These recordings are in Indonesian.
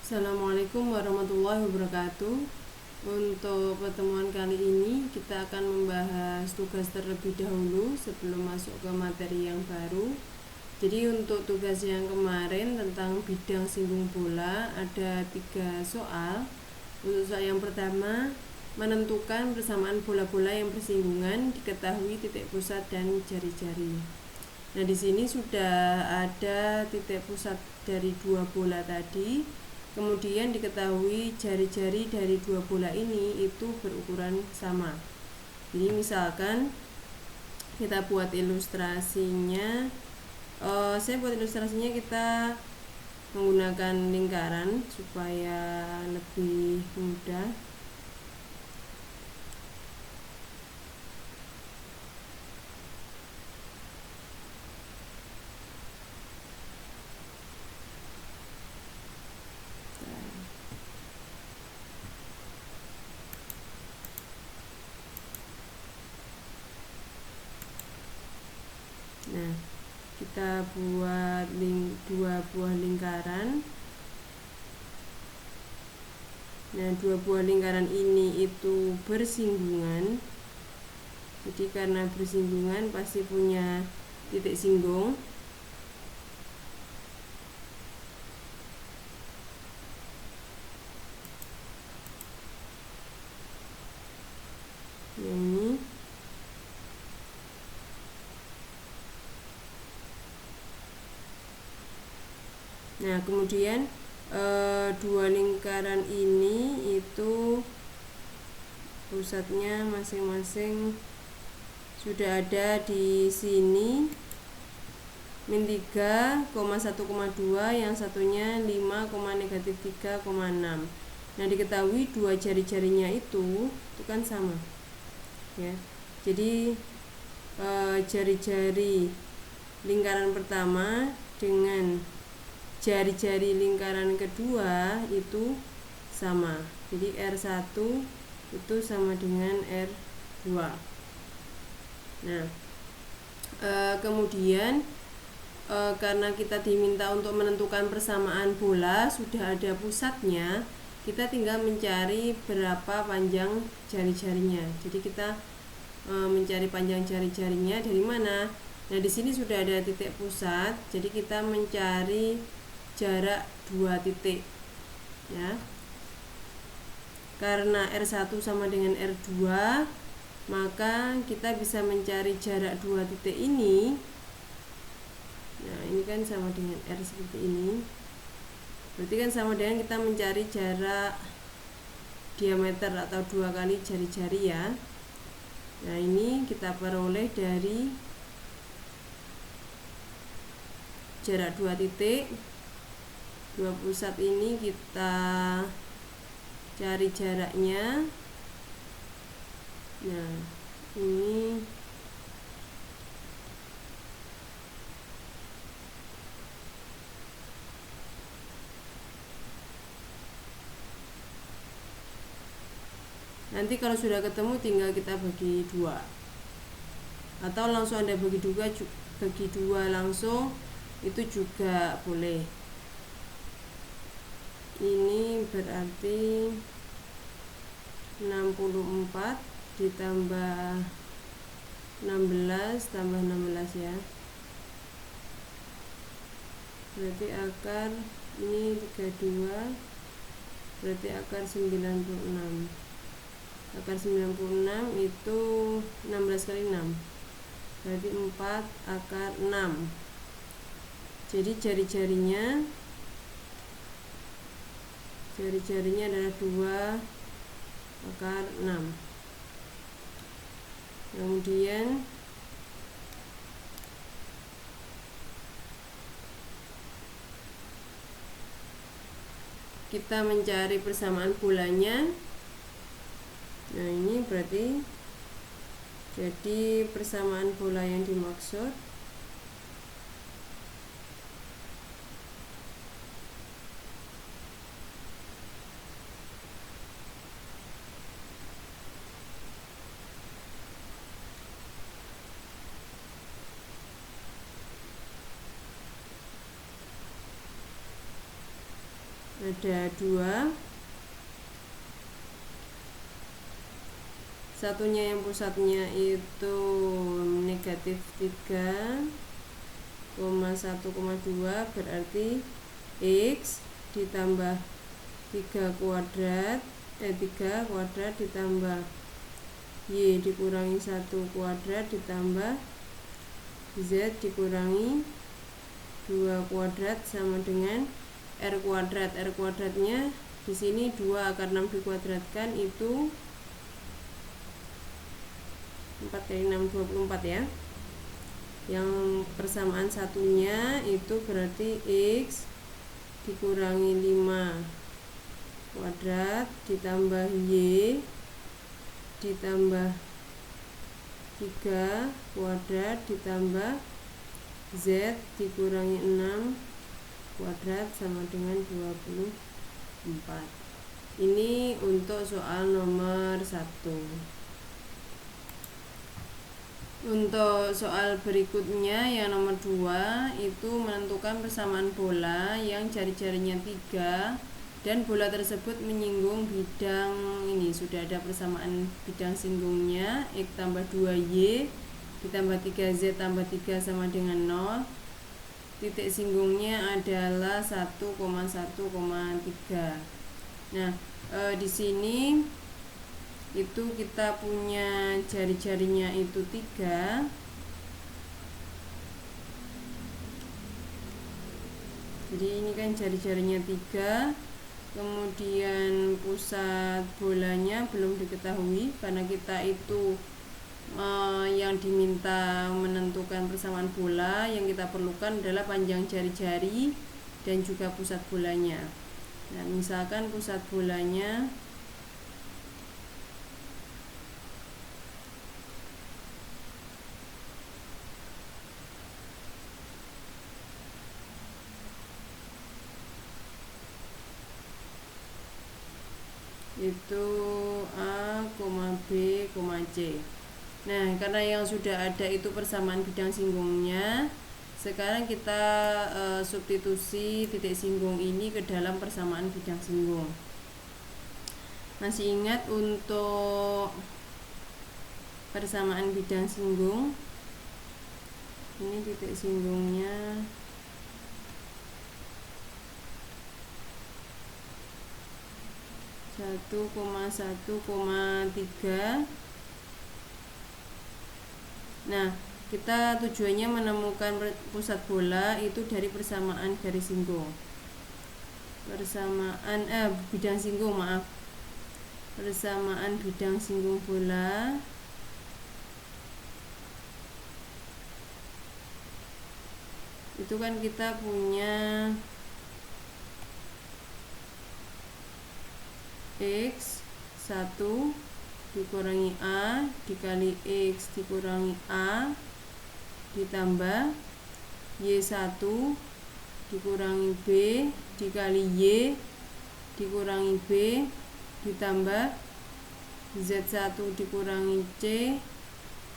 Assalamualaikum warahmatullahi wabarakatuh. Untuk pertemuan kali ini kita akan membahas tugas terlebih dahulu sebelum masuk ke materi yang baru. Jadi untuk tugas yang kemarin tentang bidang singgung bola ada 3 soal. Untuk soal yang pertama, menentukan persamaan bola-bola yang bersinggungan, diketahui titik pusat dan jari-jari. Nah, di sini sudah ada titik pusat dari 2 bola tadi. Kemudian diketahui jari-jari dari 2 bola ini itu berukuran sama. Jadi misalkan kita buat ilustrasinya, saya buat ilustrasinya kita menggunakan lingkaran supaya lebih mudah. Nah, kita buat 2 buah lingkaran. Nah, 2 buah lingkaran ini itu bersinggungan. Jadi karena bersinggungan pasti punya titik singgung. Ini. Nah, kemudian 2 lingkaran ini itu pusatnya masing-masing sudah ada di sini, min 3,1,2, yang satunya 5,-3,6. Nah, diketahui 2 jari-jarinya itu kan sama ya. Jadi jari-jari lingkaran pertama dengan jari-jari lingkaran kedua itu sama. Jadi R1 itu sama dengan R2. Nah, kemudian karena kita diminta untuk menentukan persamaan bola, sudah ada pusatnya, kita tinggal mencari berapa panjang jari-jarinya. Jadi kita mencari panjang jari-jarinya dari mana? Nah, di sini sudah ada titik pusat, jadi kita mencari jarak 2 titik ya. Karena R1 sama dengan R2, maka kita bisa mencari jarak 2 titik ini. Nah, ini kan sama dengan R seperti ini. Berarti kan sama dengan kita mencari jarak diameter atau 2 kali jari-jari ya. Nah, ini kita peroleh dari jarak 2 titik. 2 pusat ini kita cari jaraknya. Nah, ini nanti kalau sudah ketemu tinggal kita bagi 2, atau langsung Anda bagi 2 langsung itu juga boleh. Ini berarti 64 ditambah 16 tambah 16 ya. Berarti akar ini 32, berarti akar 96. Akar 96 itu 16 kali 6, berarti 4 akar 6. Jadi jari-jarinya adalah 2 akar 6. Kemudian kita mencari persamaan bolanya. Nah, ini berarti jadi persamaan bola yang dimaksud ada 2, satunya yang pusatnya itu negatif 3,1,2, berarti X ditambah 3 kuadrat ditambah Y dikurangi 1 kuadrat ditambah Z dikurangi 2 kuadrat sama dengan R kuadrat. R kuadratnya di sini 2 akar 6 dikuadratkan itu 4 kali 6 24 ya. Yang persamaan satunya itu berarti X dikurangi 5 kuadrat ditambah Y ditambah 3 kuadrat ditambah Z dikurangi 6 kuadrat sama dengan 24. Ini untuk soal nomor 1. Untuk soal berikutnya yang nomor 2 itu menentukan persamaan bola yang jari-jarinya 3 dan bola tersebut menyinggung bidang ini. Sudah ada persamaan bidang singgungnya, X tambah 2Y ditambah 3Z tambah 3 sama dengan 0. Titik singgungnya adalah 1,1,3. Nah, di sini itu kita punya jari-jarinya itu 3. Jadi ini kan jari-jarinya 3. Kemudian pusat bolanya belum diketahui karena kita itu yang diminta menentukan persamaan bola. Yang kita perlukan adalah panjang jari-jari dan juga pusat bolanya. Nah, misalkan pusat bolanya itu A, B, C. Nah, karena yang sudah ada itu persamaan bidang singgungnya, sekarang kita substitusi titik singgung ini ke dalam persamaan bidang singgung. Masih ingat untuk persamaan bidang singgung? Ini titik singgungnya satu koma 1,3. Nah, kita tujuannya menemukan pusat bola itu dari persamaan garis singgung. Persamaan bidang singgung, maaf. Persamaan bidang singgung bola itu kan kita punya X 1 dikurangi A dikali X dikurangi A ditambah Y1 dikurangi B dikali Y dikurangi B ditambah Z1 dikurangi C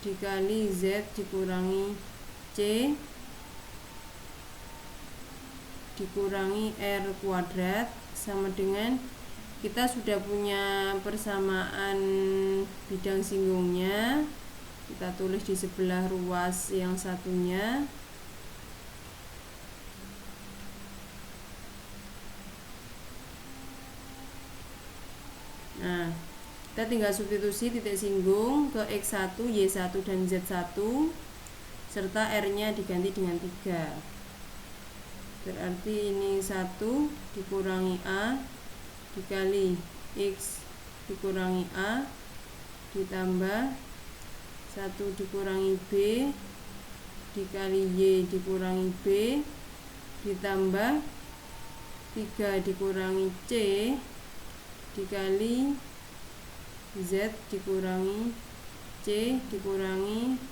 dikali Z dikurangi C dikurangi R kuadrat sama dengan kita sudah punya persamaan bidang singgungnya. Kita tulis di sebelah ruas yang satunya. Nah, kita tinggal substitusi titik singgung ke X1, Y1, dan Z1 serta R-nya diganti dengan 3. Berarti ini 1 dikurangi A dikali X dikurangi A ditambah 1 dikurangi B dikali Y dikurangi B ditambah 3 dikurangi C dikali Z dikurangi C dikurangi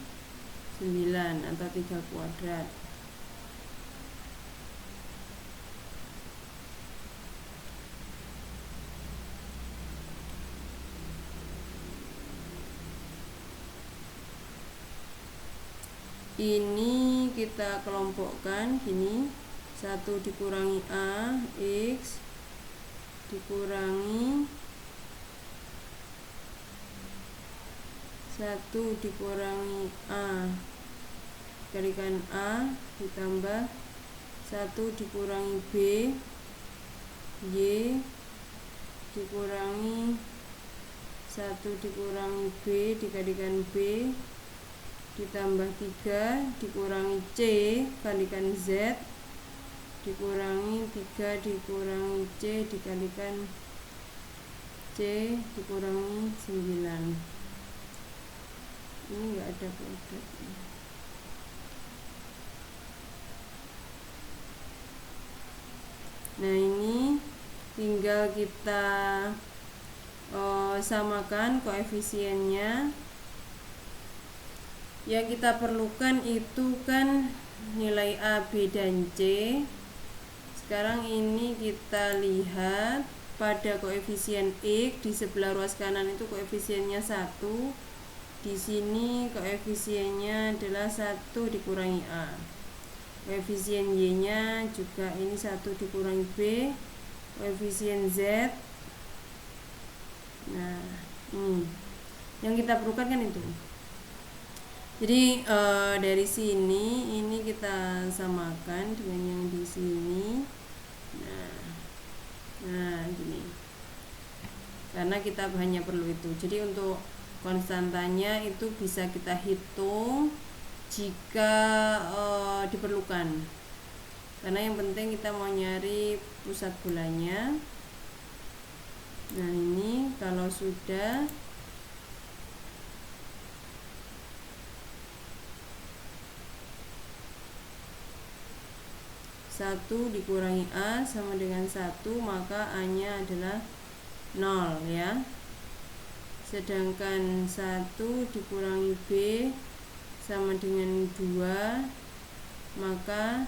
9 atau 3 kuadrat. Ini kita kelompokkan gini, 1 dikurangi A X dikurangi 1 dikurangi A dikalikan A ditambah 1 dikurangi B Y dikurangi 1 dikurangi B dikalikan B ditambah 3 dikurangi C kalikan Z dikurangi 3 dikurangi C dikalikan C dikurangi 9. Ini enggak ada produk. Nah, ini tinggal kita samakan koefisiennya. Yang kita perlukan itu kan nilai A, B, dan C. Sekarang ini kita lihat pada koefisien X di sebelah ruas kanan itu koefisiennya 1. Di sini koefisiennya adalah 1 dikurangi A. Koefisien Y-nya juga ini 1 dikurangi B. Koefisien Z. Nah, ini yang kita perlukan kan itu. Jadi dari sini ini kita samakan dengan yang di sini. Nah, gini. Karena kita hanya perlu itu. Jadi untuk konstantanya itu bisa kita hitung jika diperlukan. Karena yang penting kita mau nyari pusat bolanya. Nah, ini kalau sudah satu dikurangi A sama dengan 1, maka A-nya adalah 0 ya. Sedangkan 1 dikurangi B sama dengan 2, maka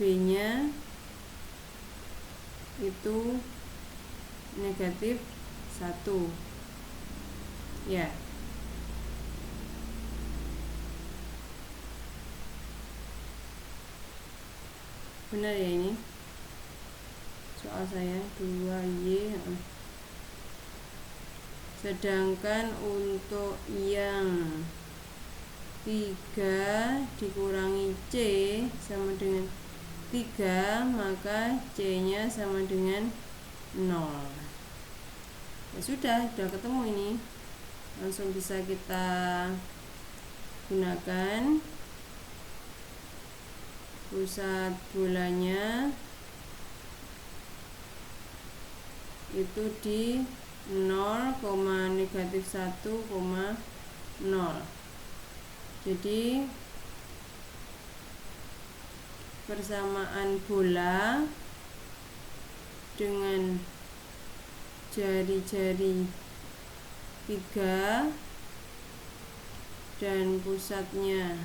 B-nya itu negatif 1 ya. Benar ya ini soal saya 2Y. Sedangkan untuk yang 3 dikurangi C sama dengan 3, maka C-nya sama dengan 0. Ya sudah ketemu ini. Langsung bisa kita gunakan. Pusat bolanya itu di 0, negatif 1,0. Jadi persamaan bola dengan jari-jari 3 dan pusatnya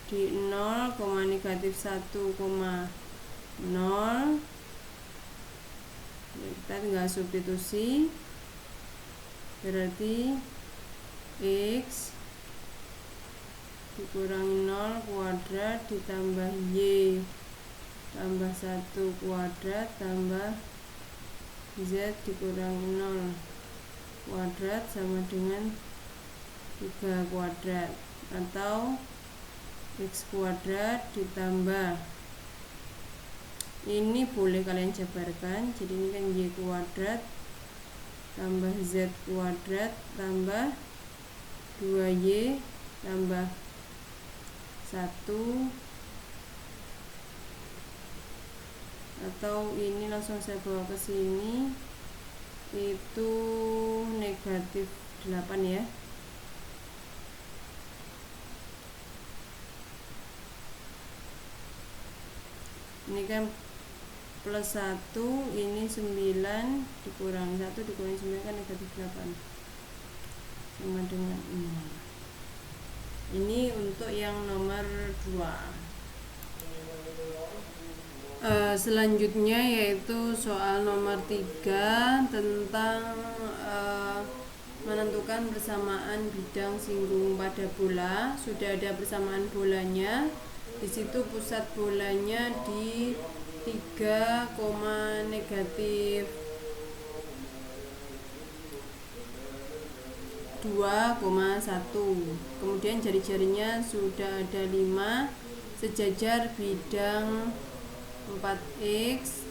di 0, negatif 1,0. Kita tinggal substitusi, berarti X dikurangi 0 kuadrat ditambah Y tambah 1 kuadrat tambah Z dikurangi 0 kuadrat sama dengan 3 kuadrat, atau X kuadrat ditambah, ini boleh kalian jabarkan, jadi ini kan Y kuadrat tambah Z kuadrat tambah 2Y tambah 1, atau ini langsung saya bawa ke sini, itu negatif 8 ya. Ini kan plus 1, ini 9 dikurangi 1 dikurangi 9 kan negatif 8 sama dengan 0. Ini untuk yang nomor 2. Selanjutnya yaitu soal nomor 3 tentang menentukan persamaan bidang singgung pada bola. Sudah ada persamaan bolanya. Di situ pusat bolanya di 3, negatif 2,1. Kemudian jari-jarinya sudah ada 5, sejajar bidang 4x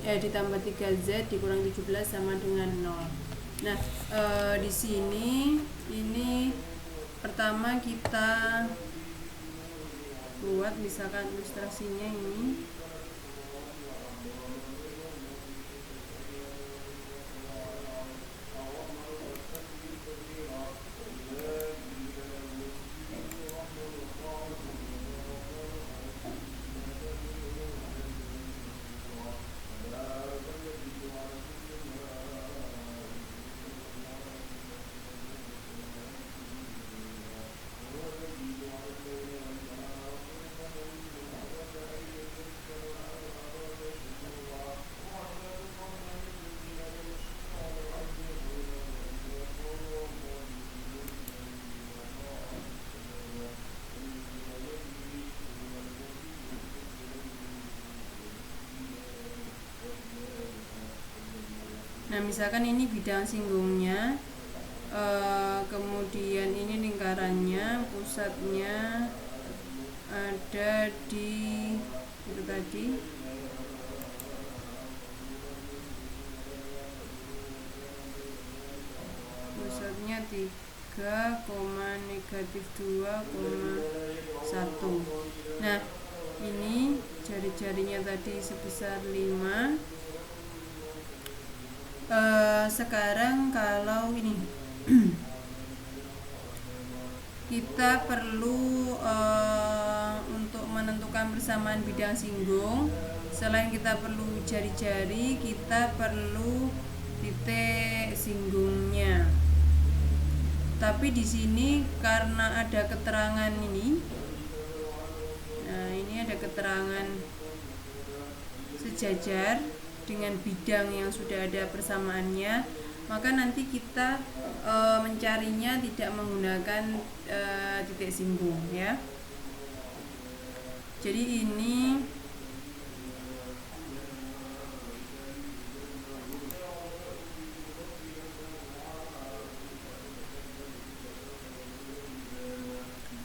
ditambah 3z dikurangi 17 sama dengan 0. Nah, di sini ini pertama kita buat misalkan ilustrasinya ini. Nah, misalkan ini bidang singgungnya, kemudian ini lingkarannya, pusatnya ada di itu tadi, pusatnya 3, negatif 2,1. Nah, ini jari-jarinya tadi sebesar 5. Sekarang kalau ini kita perlu untuk menentukan persamaan bidang singgung, selain kita perlu jari-jari, kita perlu titik singgungnya. Tapi di sini karena ada keterangan ini, nah ini ada keterangan sejajar dengan bidang yang sudah ada persamaannya, maka nanti kita mencarinya tidak menggunakan titik singgung ya. Jadi ini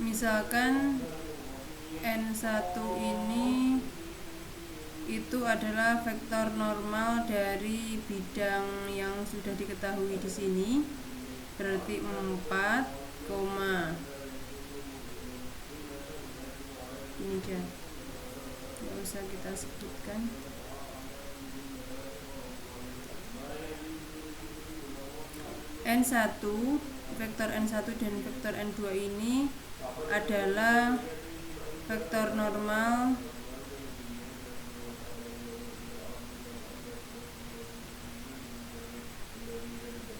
misalkan N1 ini itu adalah vektor normal dari bidang yang sudah diketahui di sini, berarti 4, ini aja, nggak usah kita sebutkan. N1, vektor N1 dan vektor N2 ini adalah vektor normal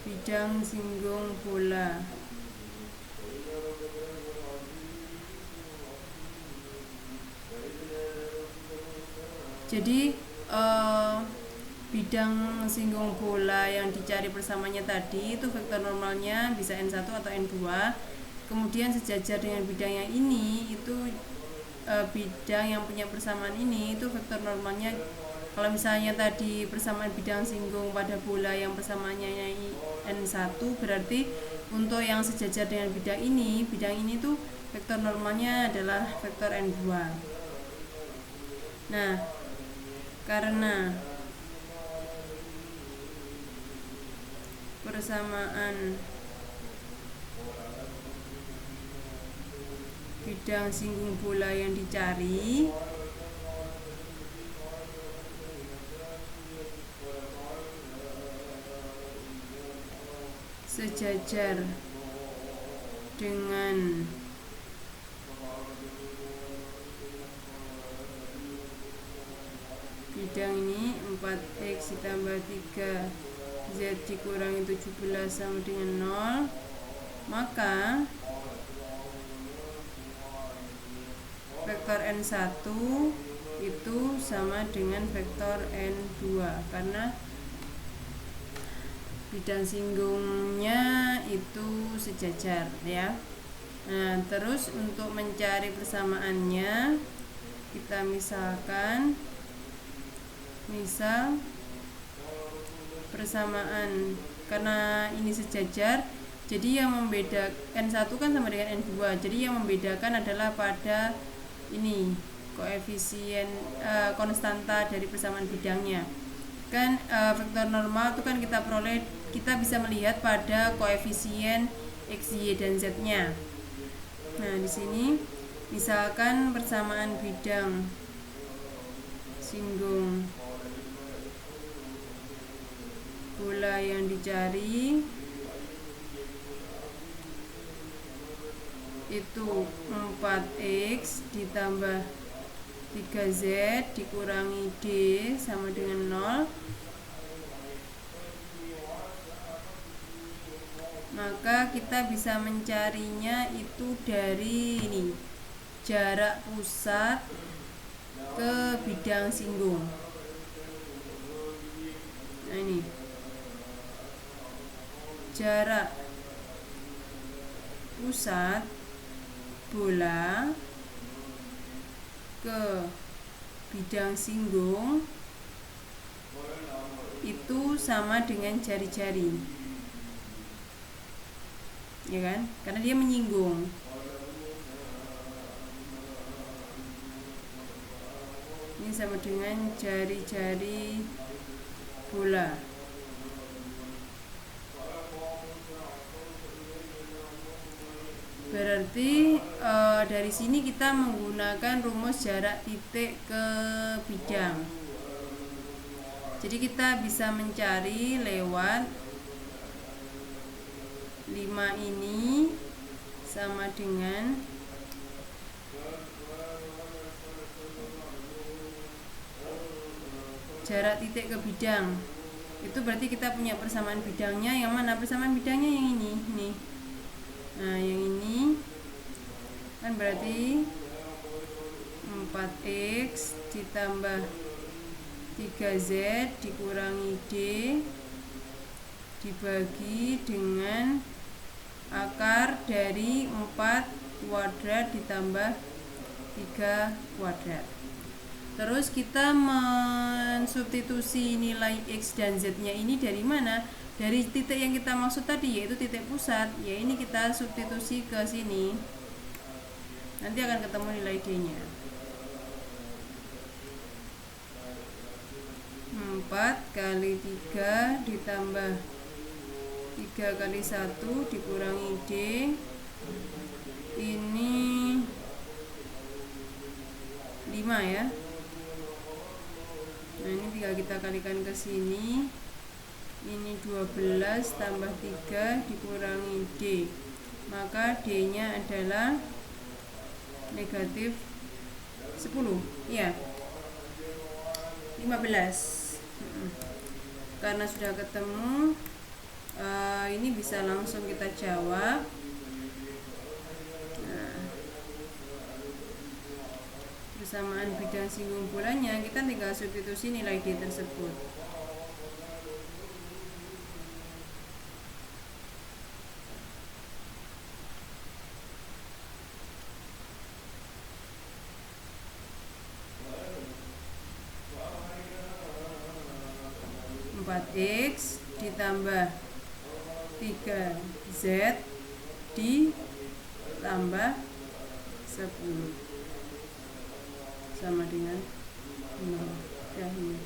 bidang singgung bola. Jadi bidang singgung bola yang dicari persamaannya tadi itu vektor normalnya bisa N1 atau N2. Kemudian sejajar dengan bidang yang ini itu bidang yang punya persamaan ini itu vektor normalnya, kalau misalnya tadi persamaan bidang singgung pada bola yang persamaannya N1, berarti untuk yang sejajar dengan bidang ini tuh vektor normalnya adalah vektor N2. Nah, karena persamaan bidang singgung bola yang dicari sejajar dengan bidang ini 4x ditambah 3 z dikurangi 17 sama dengan 0, maka vektor N1 itu sama dengan vektor N2 karena bidang singgungnya itu sejajar ya. Nah, terus untuk mencari persamaannya kita misalkan, misal persamaan, karena ini sejajar, jadi yang membedakan N1 kan sama dengan N2, jadi yang membedakan adalah pada ini koefisien konstanta dari persamaan bidangnya. Kan vektor normal itu kan kita bisa melihat pada koefisien X, Y, dan Z-nya. Nah, di sini misalkan persamaan bidang singgung bola yang dicari itu 4X ditambah 3Z dikurangi D sama dengan 0, maka kita bisa mencarinya itu dari ini, jarak pusat ke bidang singgung. Nah, ini jarak pusat bola ke bidang singgung itu sama dengan jari-jari, ya kan? Karena dia menyinggung. Ini sama dengan jari-jari bola. Berarti dari sini kita menggunakan rumus jarak titik ke bidang. Jadi kita bisa mencari lewat 5 ini sama dengan jarak titik ke bidang. Itu berarti kita punya persamaan bidangnya. Yang mana persamaan bidangnya? Yang ini nih. Nah, yang ini kan berarti 4X ditambah 3Z dikurangi D dibagi dengan akar dari 4 kuadrat ditambah 3 kuadrat. Terus kita mensubstitusi nilai X dan Z-nya ini dari mana? Dari titik yang kita maksud tadi, yaitu titik pusat. Ya, ini kita substitusi ke sini. Nanti akan ketemu nilai D-nya. 4 kali 3 ditambah 3 kali 1 dikurangi D. Ini 5 ya. Nah, ini tinggal kita kalikan ke sini. Ini 12 tambah 3 dikurangi D, maka D nya adalah negatif 10, ya 15. Karena sudah ketemu, ini bisa langsung kita jawab. Nah, persamaan bidang singgung bolanya kita tinggal substitusi nilai D tersebut. 4X ditambah 3Z ditambah 10 sama dengan 0. Ya, ini.